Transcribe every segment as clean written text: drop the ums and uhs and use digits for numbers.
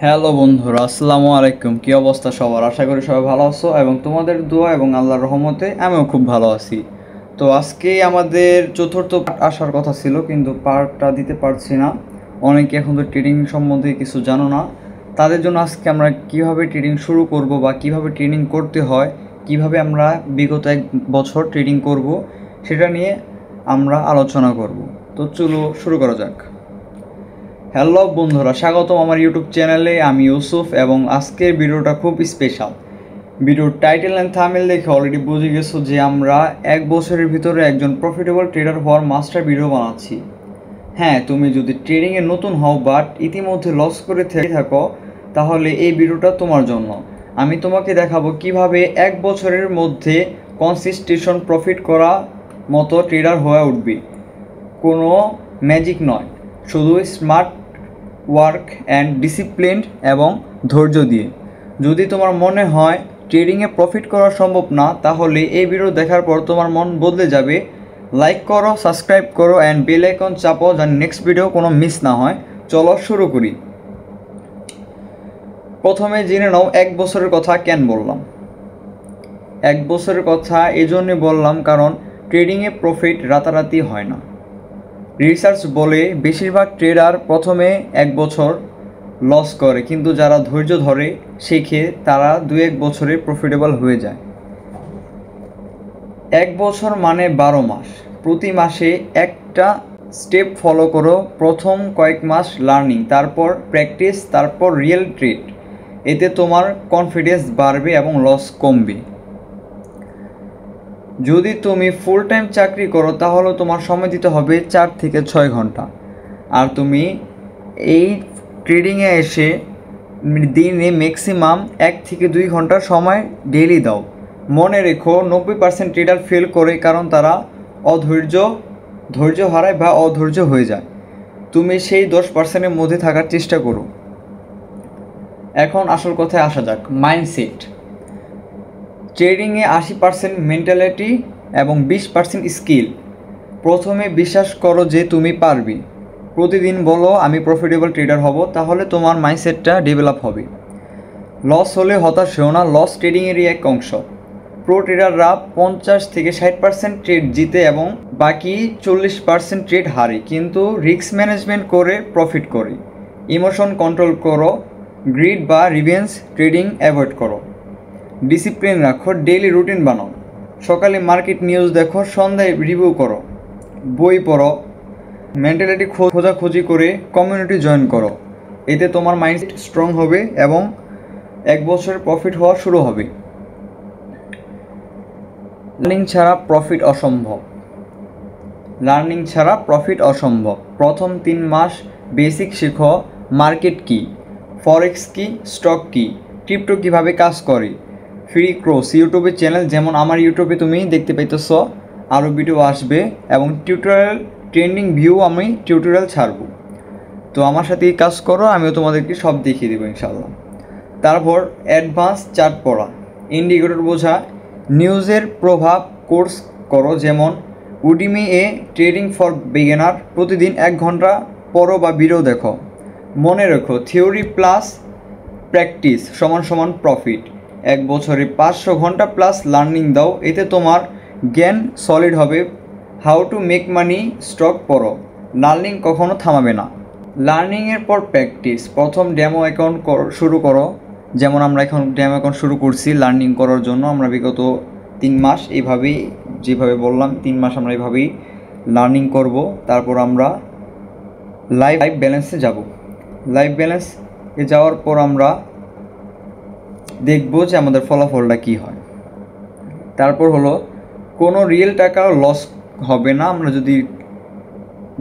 Hello বন্ধুরা, আসসালামু আলাইকুম। কী অবস্থা সবার? আশা করি সবাই ভালো আছো এবং তোমাদের দোয়া এবং আল্লাহর রহমতে আমিও খুব ভালো আছি। তো আজকে আমাদের চতুর্থ পার্ট আসার কথা ছিল, কিন্তু পার্টটা দিতে পারছি না। অনেকে এখন তো ট্রেডিং সম্বন্ধে কিছু জানো না, তাদের জন্য আজকে আমরা কিভাবে ট্রেডিং শুরু করব বা কিভাবে ট্রেডিং করতে হয়, কিভাবে আমরা বিগত 1 বছর ট্রেডিং করব, সেটা নিয়ে আমরা আলোচনা করব। তো চলো শুরু করা যাক। হ্যালো বন্ধুরা, স্বাগতম আমার ইউটিউব চ্যানেলে। আমি ইউসুফ এবং আজকের ভিডিওটা খুব স্পেশাল। ভিডিওর টাইটেল অ্যান্ড থাম্বনেল দেখে অলরেডি বুঝে গেছো যে আমরা 1 বছরের ভিতরে একজন প্রফিটেবল ট্রেডার হওয়ার মাস্টার ভিডিও বানাচ্ছি। হ্যাঁ, তুমি যদি ট্রেডিংয়ে নতুন হও বাট ইতিমধ্যে লস করে থাকো, তাহলে এই ভিডিওটা তোমার জন্য। আমি তোমাকে দেখাবো কিভাবে 1 বছরের মধ্যে কনসিস্টেন্ট প্রফিট করা মতো ট্রেডার হয়ে উঠবে। কোনো ম্যাজিক নয়, শুধু স্মার্ট ওয়ার্ক অ্যান্ড ডিসিপ্লিন এবং ধৈর্য দিয়ে। যদি তোমার মনে হয় ট্রেডিংয়ে প্রফিট করা সম্ভব না, তাহলে এই ভিডিও দেখার পর তোমার মন বদলে যাবে। লাইক করো, সাবস্ক্রাইব করো অ্যান্ড বেল আইকন চাপো যেন নেক্সট ভিডিও কোনো মিস না হয়। চলো শুরু করি। প্রথমে জেনে নাও 1 বছরের কথা কেন বললাম। 1 বছরের কথা এই জন্যই বললাম কারণ ট্রেডিংয়ে প্রফিট রাতারাতি হয় না। রিসার্চ বলে বেশিরভাগ ট্রেডার প্রথমে 1 বছর লস করে, কিন্তু যারা ধৈর্য ধরে শেখে তারা 2-1 বছরে প্রফিটেবল হয়ে যায়। 1 বছর মানে 12 মাস। প্রতি মাসে একটা স্টেপ ফলো করো। প্রথম কয়েক মাস লার্নিং, তারপর প্র্যাকটিস, তারপর রিয়েল ট্রেড। এতে তোমার কনফিডেন্স বাড়বে এবং লস কমবে। যদি তুমি ফুল টাইম চাকরি করো তাহলে তোমার সময় দিতে হবে 4 থেকে 6 ঘন্টা। আর তুমি এই ট্রেডিংয়ে এসে দিনে ম্যাক্সিমাম 1 থেকে 2 ঘন্টার সময় ডেইলি দাও। মনে রেখো 90% ট্রেডার ফেল করে কারণ তারা ধৈর্য হারায় বা অধৈর্য হয়ে যায়। তুমি সেই 10%-এর মধ্যে থাকার চেষ্টা করো। এখন আসল কথায় আসা যাক, মাইন্ডসেট। ট্রেডিংয়ে 80% মেন্টালিটি এবং 20% স্কিল। প্রথমে বিশ্বাস করো যে তুমি পারবে। প্রতিদিন বলো আমি প্রফিটেবল ট্রেডার হব, তাহলে তোমার মাইন্ডসেটটা ডেভেলপ হবে। লস হলে হতাশ হও না, লস ট্রেডিংয়েরই এক অংশ। প্রো ট্রেডাররা 50-60% ট্রেড জিতে এবং বাকি 40% ট্রেড হারে, কিন্তু রিস্ক ম্যানেজমেন্ট করে প্রফিট করে। ইমোশন কন্ট্রোল করো, গ্রিড বা রিভেঞ্জ ট্রেডিং অ্যাভয়েড করো। ডিসিপ্লিন রাখো, ডেইলি রুটিন বানাও। সকালে মার্কেট নিউজ দেখো, সন্ধ্যায় রিভিউ করো। বই পড়ো, মেন্টালিটি খোঁজাখুঁজি করে কমিউনিটি জয়েন করো। এতে তোমার মাইন্ড স্ট্রং হবে এবং 1 বছরের প্রফিট হওয়া শুরু হবে। লার্নিং ছাড়া প্রফিট অসম্ভব। প্রথম 3 মাস বেসিক শেখো। মার্কেট কি, ফরেক্স কি, স্টক কি, ক্রিপ্টো কীভাবে কাজ করে। ফ্রি কোর্স ইউটিউবে চ্যানেল, যেমন আমার ইউটিউবে তুমি দেখতে পাইতেছ, আরও ভিডিও আসবে এবং টিউটোরিয়াল ট্রেন্ডিং ভিউ আমি টিউটোরিয়াল ছাড়বো। তো আমার সাথে কাজ করো, আমিও তোমাদেরকে সব দেখিয়ে দেবো ইনশাল্লাহ। তারপর অ্যাডভান্স চার্ট পড়া, ইন্ডিকেটর বোঝা, নিউজের প্রভাব কোর্স করো, যেমন উডিমি এ ট্রেডিং ফর বিগিনার। প্রতিদিন 1 ঘন্টা পড়ো বা ভিডিও দেখো। মনে রেখো থিওরি প্লাস প্র্যাকটিস সমান প্রফিট। 1 বছরে 500 ঘন্টা প্লাস লার্নিং দাও, এতে তোমার জ্ঞান সলিড হবে। How to make money stock পড়ো, লার্নিং কখনো থামাবে না। লার্নিংয়ের পর প্র্যাকটিস। প্রথম ডেমো অ্যাকাউন্ট শুরু করো, যেমন আমরা এখন ডেমো অ্যাকাউন্ট শুরু করছি লার্নিং করার জন্য। আমরা বিগত 3 মাস এইভাবেই, যেভাবে বললাম 3 মাস আমরা এইভাবেই লার্নিং করব। তারপর আমরা লাইভ ব্যালেন্সে যাব। লাইভ ব্যালেন্সে যাওয়ার পর আমরা দেখব যে আমাদের ফলাফলটা কী হয়। তারপর হলো কোনো রিয়েল টাকা লস হবে না। আমরা যদি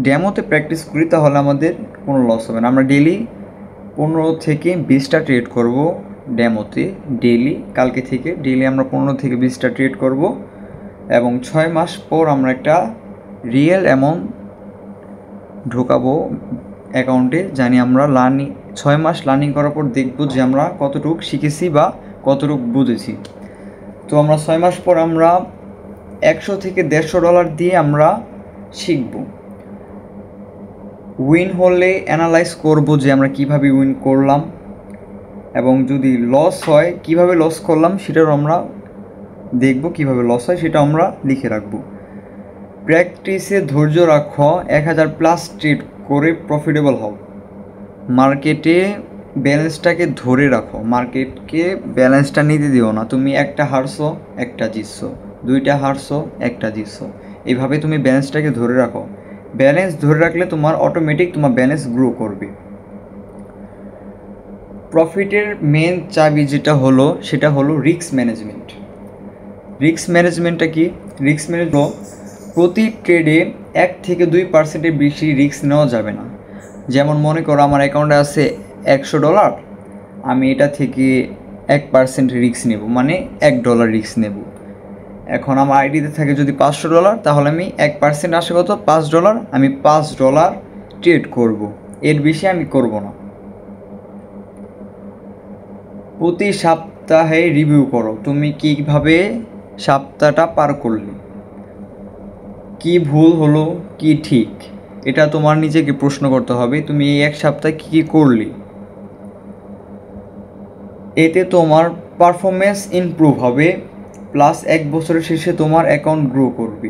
ডেমোতে প্র্যাকটিস করি তাহলে আমাদের কোনো লস হবে না। আমরা ডেইলি 15 থেকে 20টা ট্রেড করব ডেমোতে। কালকে থেকে ডেইলি আমরা 15 থেকে 20টা ট্রেড করব এবং 6 মাস পর আমরা একটা রিয়েল অ্যামাউন্ট ঢোকাবো অ্যাকাউন্টে। জানি আমরা 6 মাস লার্নিং করার পর দেখব যে আমরা কতটুকু শিখেছি বা কতটুকু বুঝেছি। তো আমরা 6 মাস পর আমরা $100 থেকে $150 দিয়ে আমরা শিখব। উইন হলে অ্যানালাইজ করব যে আমরা কিভাবে উইন করলাম। এবং যদি লস হয় কিভাবে লস করলাম সেটাও আমরা দেখব, কিভাবে লস হয় সেটা আমরা লিখে রাখব। প্র্যাকটিসে ধৈর্য রাখো, 1000+ ট্রেড করে প্রফিটেবল হও। মার্কেটে ব্যালেন্সটাকে ধরে রাখো, মার্কেটকে ব্যালেন্সটা নিতে দিও না। তুমি একটা হারছো একটা জিতছো, দুইটা হারছো একটা জিতছো, এইভাবে তুমি ব্যালেন্সটাকে ধরে রাখো। ব্যালেন্স ধরে রাখলে তোমার অটোমেটিক তোমার ব্যালেন্স গ্রো করবে। প্রফিটের মেন চাবি যেটা হলো সেটা হলো রিস্ক ম্যানেজমেন্ট। রিস্ক ম্যানেজমেন্টটা কি? রিস্ক ম্যানেজমেন্ট হলো প্রতি ট্রেডে 1 থেকে 2% বেশি রিস্ক নেওয়া যাবে না। যেমন মনে করো আমার অ্যাকাউন্টে আছে $100, আমি এটা থেকে 1% রিস্ক নেব, মানে $1 রিস্ক নেব। এখন আমার আইডিতে থাকে যদি $500, তাহলে আমি 1% আসে কত, $5, আমি $5 ট্রেড করব, এর বেশি আমি করব না। প্রতি সপ্তাহে রিভিউ করো, তুমি কীভাবে সপ্তাহটা পার করলে, কি ভুল হলো কি ঠিক, এটা তোমার নিজেকে প্রশ্ন করতে হবে। তুমি এই এক সপ্তাহে কী কী করলে, এতে তোমার পারফরমেন্স ইমপ্রুভ হবে, প্লাস 1 বছরের শেষে তোমার অ্যাকাউন্ট গ্রো করবে।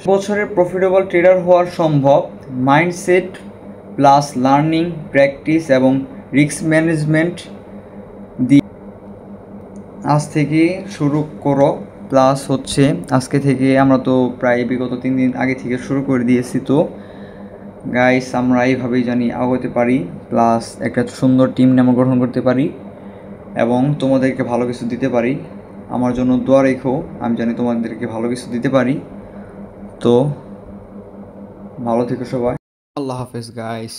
বছরে প্রফিটেবল ট্রেডার হওয়ার সম্ভব মাইন্ডসেট প্লাস লার্নিং, প্র্যাকটিস এবং রিস্ক ম্যানেজমেন্ট দিয়ে আজ থেকে শুরু করো। প্লাস হচ্ছে আজকে থেকে আমরা তো প্রায় বিগত 3 দিন আগে থেকে শুরু করে দিয়েছি। তো গাইস আমরা এইভাবেই জানি আগাতে পারি, প্লাস একটা সুন্দর টিম নাম গঠন করতে পারি এবং তোমাদেরকে ভালো কিছু দিতে পারি। আমার জন্য দোয়া রেখো, আমি জানি তোমাদেরকে ভালো কিছু দিতে পারি। তো ভালো থেকো সবাই, আল্লাহ হাফেজ গাইস।